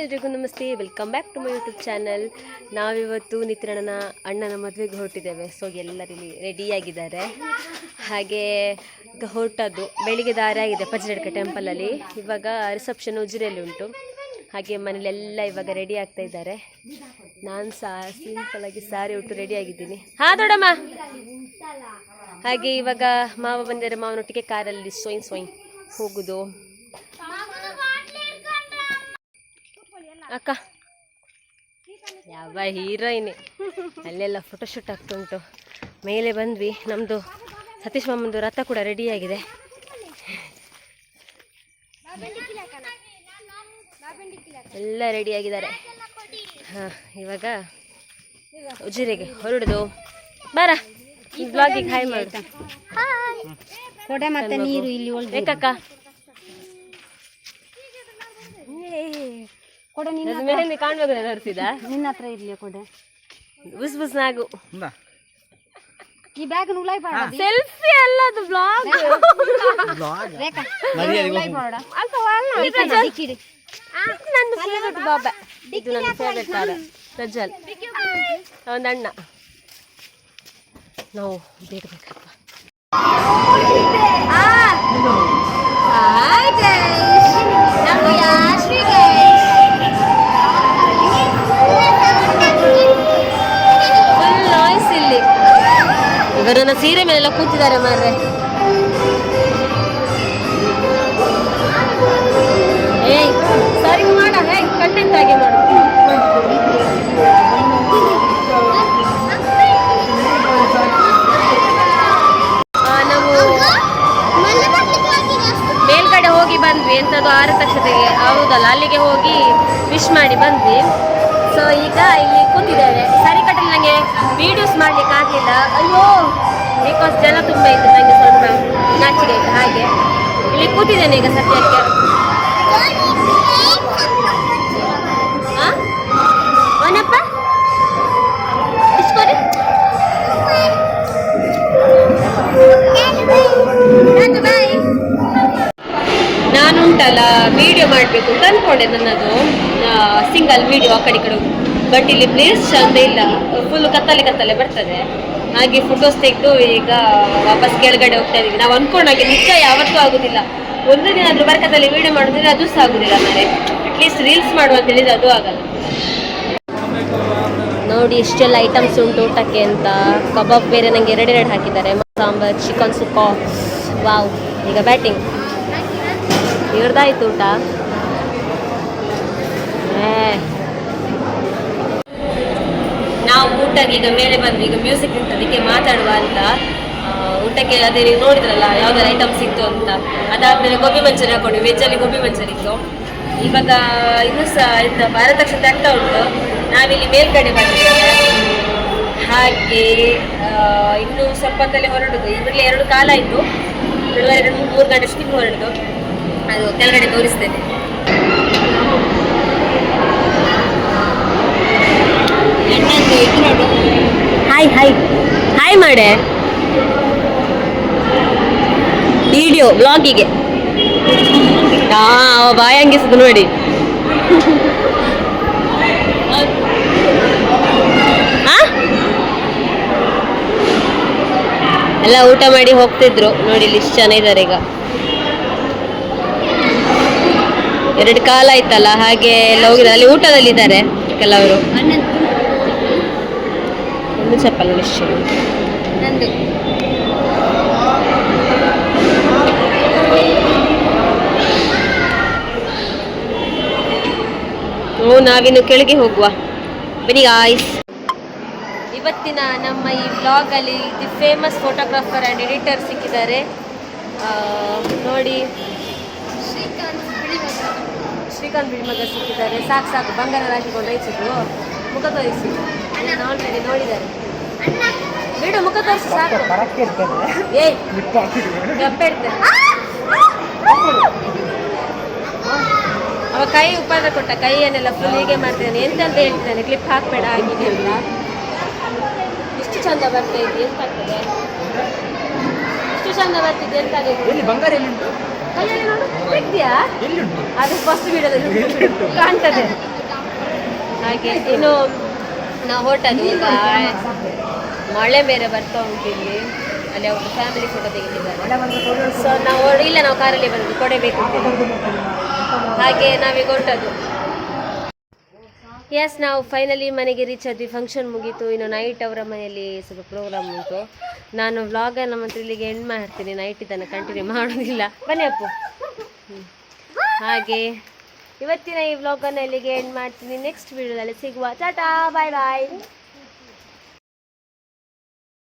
ಎಲ್ರಿಗೂ ನಮಸ್ತೆ, welcome back to my YouTube channel. ನಾವಿವತ್ತು ನಿತ್ಯಣ್ಣನ ಅಣ್ಣನ ಮದುವೆಗೆ ಹೊರಟಿದ್ದೇವೆ. ಸೊ ಎಲ್ಲರೂ ಇಲ್ಲಿ ರೆಡಿಯಾಗಿದ್ದಾರೆ. ಹಾಗೆ ಹೊರಟದ್ದು ಬೆಳಿಗ್ಗೆ ದಾರಿ ಆಗಿದೆ ಪಜ್ರಡ್ಕ ಟೆಂಪಲಲ್ಲಿ. ಇವಾಗ ರಿಸೆಪ್ಷನ್ ಉಜಿರೆಯಲ್ಲಿ ಉಂಟು. ಹಾಗೆ ಮನೇಲೆಲ್ಲ ಇವಾಗ ರೆಡಿ ಆಗ್ತಾ ಇದ್ದಾರೆ. ನಾನು ಸಿಂಪಲ್ ಆಗಿ ಸಾರಿ ಉಟ್ಟು ರೆಡಿ ಆಗಿದ್ದೀನಿ. ದೊಡ್ಡಮ್ಮ. ಹಾಗೆ ಇವಾಗ ಮಾವ ಬಂದರೆ ಮಾವನೊಟ್ಟಿಗೆ ಕಾರಲ್ಲಿ ಸ್ವಯಂ ಹೋಗುದು. ಅಕ್ಕ ಯಾವ ಹೀರೋಯಿನ್ ಅಲ್ಲೆಲ್ಲ ಫೋಟೋಶೂಟ್ ಆಗ್ತುಂಟು. ಮೇಲೆ ಬಂದ್ವಿ. ನಮ್ಮದು ಸತೀಶ್ ಮಾಮಂದು ರಥ ಕೂಡ ರೆಡಿಯಾಗಿದೆ. ಎಲ್ಲ ರೆಡಿಯಾಗಿದ್ದಾರೆ. ಹಾಂ, ಇವಾಗ ಉಜಿರೆಗೆ ಹೊರಡುದು. ಬಾರ ಬ್ಲಾಗಿಗೆ ಹಾಯ್ ಮಾಡ್ತಾ ಕೊಡೆ ಮತ್ತೆ ನೀರು ಇಲ್ಲಿ ಬೇಕಕ್ಕ. ಕೊಡೆ ಮೇಲೆ ಕಾಣ್ಬೇಕು ತೋರಿಸಿದ ನಿನ್ನ ಹತ್ರ ಇರ್ಲಿ ಕೊಡೆ. ಬುಸ್ ಬುಸ್ ನಾಗು ಈ ಬ್ಯಾಗ್ ಉಲಾಯ್ ಪಾಡ ಸೆಲ್ಫಿ ಅಲ್ಲ, ಅದು ಬ್ಲಾಗ್. ರೇಖಾ ಉಲಾಯ್ ಪಾಡ ಅಲ್ಪ ವಾಲ್ಲ ದಿಕ್ಕಿಡಿ. ನನ್ನ ಫೇವರೇಟ್ ಬಾಬಾ, ಇದು ನನ್ನ ಫೇವರೇಟ್ ಕಾಲ ಪ್ರಜ್ವಲ್ ಅವನ ಅಣ್ಣ. ನಾವು ಬೇಕಪ್ಪ. ಫುಲ್ ನಾಯ್ಸ್ ಇಲ್ಲಿ. ಇವರನ್ನ ಸೀರೆ ಮೇಲೆಲ್ಲ ಕೂತಿದ್ದಾರೆ ಮಾರ್ರೆ. ಏಯ್ ಸರಿ ಮಾಡ, ಕಂಟೆಂಟ್ ಆಗಿ ಮಾಡು. ನಾವು ಮೇಲ್ಗಡೆ ಹೋಗಿ ಬಂದ್ವಿ. ಎಂಥದ್ದು ಆರತಕ್ಷತೆಗೆ ಹೌದಲ್ಲ, ಅಲ್ಲಿಗೆ ಹೋಗಿ ವಿಶ್ ಮಾಡಿ ಬಂದ್ವಿ. ಸೊ ಈಗ ಇಲ್ಲಿ ಕೂತಿದ್ದೇವೆ. ಸರಿ ಕಟ್ಟಲ್ಲಿ ನನಗೆ ವೀಡಿಯೋಸ್ ಮಾಡ್ಲಿಕ್ಕೆ ಆಗಲಿಲ್ಲ. ಅಯ್ಯೋ, ಬಿಕಾಸ್ ಜನ ತುಂಬ ಇತ್ತು, ನನಗೆ ಸ್ವಲ್ಪ ನಾಚಿಕೆ ಆಯಿತು. ಹಾಗೆ ಇಲ್ಲಿ ಕೂತಿದ್ದೇನೆ ಈಗ ಸದ್ಯಕ್ಕೆ. ಅವನಪ್ಪ ಇಸ್ಕೊರಿ. ನಾನುಂಟಲ್ಲ ವಿಡಿಯೋ ಮಾಡಬೇಕು ಅಂತ ಅಂದ್ಕೊಂಡೆ, ನನ್ನದು ಸಿಂಗಲ್ ವಿಡಿಯೋ ಆ ಕಡೆ ಈ ಕಡೆ. ಬಟ್ ಇಲ್ಲಿ ಪ್ಲೇಸ್ ಚಂದ ಇಲ್ಲ, ಫುಲ್ ಕತ್ತಲೆ ಬರ್ತದೆ. ಹಾಗೆ ಫೋಟೋಸ್ ತೆಗೆದು ಈಗ ವಾಪಸ್ ಕೆಳಗಡೆ ಹೋಗ್ತಾ ಇದೀವಿ. ನಾವು ಅಂದ್ಕೊಂಡಾಗೆ ನಿಜ ಯಾವತ್ತೂ ಆಗೋದಿಲ್ಲ. ಒಂದು ದಿನ ಆದರೂ ಬರ್ಕತ್ತಲ್ಲಿ ವಿಡಿಯೋ ಮಾಡಿದ್ರೆ ಅದು ಸಹ ಆಗೋದಿಲ್ಲ. ಮನೆ ಅಟ್ಲೀಸ್ಟ್ ರೀಲ್ಸ್ ಮಾಡುವ ಅಂತ ಹೇಳಿದ್ರೆ ಅದು ಆಗಲ್ಲ. ನೋಡಿ ಇಷ್ಟೆಲ್ಲ ಐಟಮ್ಸ್ ಉಂಟು ಊಟಕ್ಕೆ ಅಂತ. ಕಬಾಬ್ ಬೇರೆ ನನಗೆ ಎರಡೆರಡು ಹಾಕಿದ್ದಾರೆ. ಸಾಂಬಾರ್, ಚಿಕನ್ ಸುಕ್ಕ. ವಾವ್. ಈಗ ಬ್ಯಾಟಿಂಗ್ ಇವ್ರದ್ದಾಯ್ತು ಊಟ. ನಾವು ಊಟಕ್ಕೆ ಈಗ ಮೇಲೆ ಬಂದ್ವಿ. ಈಗ ಮ್ಯೂಸಿಕ್ ಉಂಟು, ಅದಕ್ಕೆ ಮಾತಾಡುವ ಅಂತ. ಊಟಕ್ಕೆ ಅದೇ ನೀವು ನೋಡಿದ್ರಲ್ಲ ಯಾವ್ದಾರು ಐಟಮ್ಸ್ ಇತ್ತು ಅಂತ. ಅದಾದ್ಮೇಲೆ ಗೋಬಿ ಮಂಚೂರಿ ಹಾಕೊಂಡ್ವಿ. ವೆಜ್ಜಲ್ಲಿ ಗೋಬಿ ಮಂಚೂರಿ ಇತ್ತು. ಇವಾಗ ಇನ್ನೂ ಸಹ ಇಂಥ ಭಾರತಕ್ಷತೆ ಆಗ್ತಾ ಉಂಟು. ನಾವಿಲ್ಲಿ ಮೇಲ್ಗಡೆ ಬಂದಿದ್ದೇವೆ. ಹಾಗೆ ಇನ್ನೂ ಸ್ವಲ್ಪ ಹೊತ್ತಲ್ಲೇ ಹೊರಡುದು. ಇದರಲ್ಲಿ 2 ಕಾಲ ಆಯಿತು. 2-3 ಗಂಟೆ ಅಷ್ಟಿಗೆ ಹೊರಡುದು. ಅದು ಕೆಳಗಡೆ ತೋರಿಸ್ತೇನೆ. ಹಾಯ್ ಮಾಡೆ ವಿಡಿಯೋ ಬ್ಲಾಗಿಗೆ. ಬಾಯ್ ಹಂಗಿಸುದು ನೋಡಿ. ಎಲ್ಲ ಊಟ ಮಾಡಿ ಹೋಗ್ತಿದ್ರು. ನೋಡಿ ಇಲ್ಲಿ ಇಷ್ಟು ಜನ ಇದ್ದಾರೆ. ಈಗ 2 ಕಾಲ ಆಯ್ತಲ್ಲ, ಹಾಗೆ ಎಲ್ಲ ಹೋಗಿದ್ದಾರೆ. ಅಲ್ಲಿ ಊಟದಲ್ಲಿದ್ದಾರೆ ಕೆಲವರು. ಒಂದು ಚಪ್ಪಲ್ ಇಷ್ಟು ನಂದು. ನಾವಿನ್ನು ಕೆಳಗೆ ಹೋಗುವ. ಬನ್ನಿ ಗಾಯ್ಸ್. ಇವತ್ತಿನ ನಮ್ಮ ಈ ವ್ಲಾಗಲ್ಲಿ the famous photographer and editor ಸಿಕ್ಕಿದ್ದಾರೆ. ನೋಡಿ, ಶ್ರೀಕಾಂತ್ ಬಿಳಿಮಗ ಸಿಕ್ಕಿದ್ದಾರೆ. ಸಾಕು ಬಂಗಾರ ಹಾಕಿಕೊಂಡು ರೈಸಿದ್ರು. ಮುಖ ತೋರಿಸಿ. ಆಲ್ರೆಡಿ ನೋಡಿದ್ದಾರೆ. ಬಿಡು, ಮುಖ ತೋರಿಸಿ ಸಾಕು. ಏಯ್ ಗಪ್ಪೆಡ್ತೆ. ಅವ ಕೈ ಉಪದ್ರ ಕೊಟ್ಟ. ಕೈಯನ್ನೆಲ್ಲ ಫುಲ್ ಹೀಗೆ ಮಾಡ್ತಿದ್ದಾನೆ. ಎಂತ ಹೇಳ್ತಿದ್ದಾನೆ, ಕ್ಲಿಪ್ ಹಾಕಬೇಡ ಆಗಿದೆ ಅಂತ. ಇಷ್ಟು ಚಂದ ಬರ್ತಾ ಇದೆ, ಎಂತ ಆಗ್ತದೆ? ಇಷ್ಟು ಚಂದ ಬರ್ತಿದೆ, ಎಂತ ಆಗಿದೆ? ಬಂಗಾರ ಕೈಯಲ್ಲಿ ನೋಡು. ಇದೆಯಾ ಎಲ್ಲಿ ಉಂಟು ಅದು ಫಸ್ಟ್ ವಿಡಿಯೋದಲ್ಲಿ ಕಾಣ್ತದೆ. ಹಾಗೆ ಇನ್ನು ನಾವು ಹೊರಟದ್ದು ಈಗ ಮಳೆ ಬೇರೆ ಬರ್ತಾ ಉಂಟು ಇಲ್ಲಿ, ಅಲ್ಲಿ ಅವರು ಫ್ಯಾಮಿಲಿ ಫೋಟೋ ತೆಗೆದಿದ್ದಾರೆ. ಸೊ ನಾವು ಇಲ್ಲ ನಾವು ಕಾರಲ್ಲಿ ಬಂದು ಕೊಡಬೇಕು ಹಾಗೆ ನಾವೀಗ ಹೊರಟದ್ದು. ಎಸ್ ನಾವು ಫೈನಲಿ ಮನೆಗೆ ರೀಚ್ ಆದ್ವಿ. ಫಂಕ್ಷನ್ ಮುಗೀತು. ಇನ್ನು ನೈಟ್ ಅವರ ಮನೆಯಲ್ಲಿ ಸ್ವಲ್ಪ ಪ್ರೋಗ್ರಾಮ್ ಉಂಟು. ನಾನು ವ್ಲಾಗನ್ನು ಮಾತ್ರ ಇಲ್ಲಿಗೆ ಎಂಡ್ ಮಾಡ್ತೀನಿ, ನೈಟ್ ಇದನ್ನು ಕಂಟಿನ್ಯೂ ಮಾಡೋದಿಲ್ಲ. ಬನ್ನಿ ಅಪ್ಪು. ಹಾಗೆ ಇವತ್ತಿನ ಈ ವ್ಲಾಗನ್ನು ಇಲ್ಲಿಗೆ ಎಂಡ್ ಮಾಡ್ತೀನಿ. ನೆಕ್ಸ್ಟ್ ವಿಡಿಯೋದಲ್ಲಿ ಸಿಗುವ. ಟಾಟಾ ಬಾಯ್ ಬಾಯ್.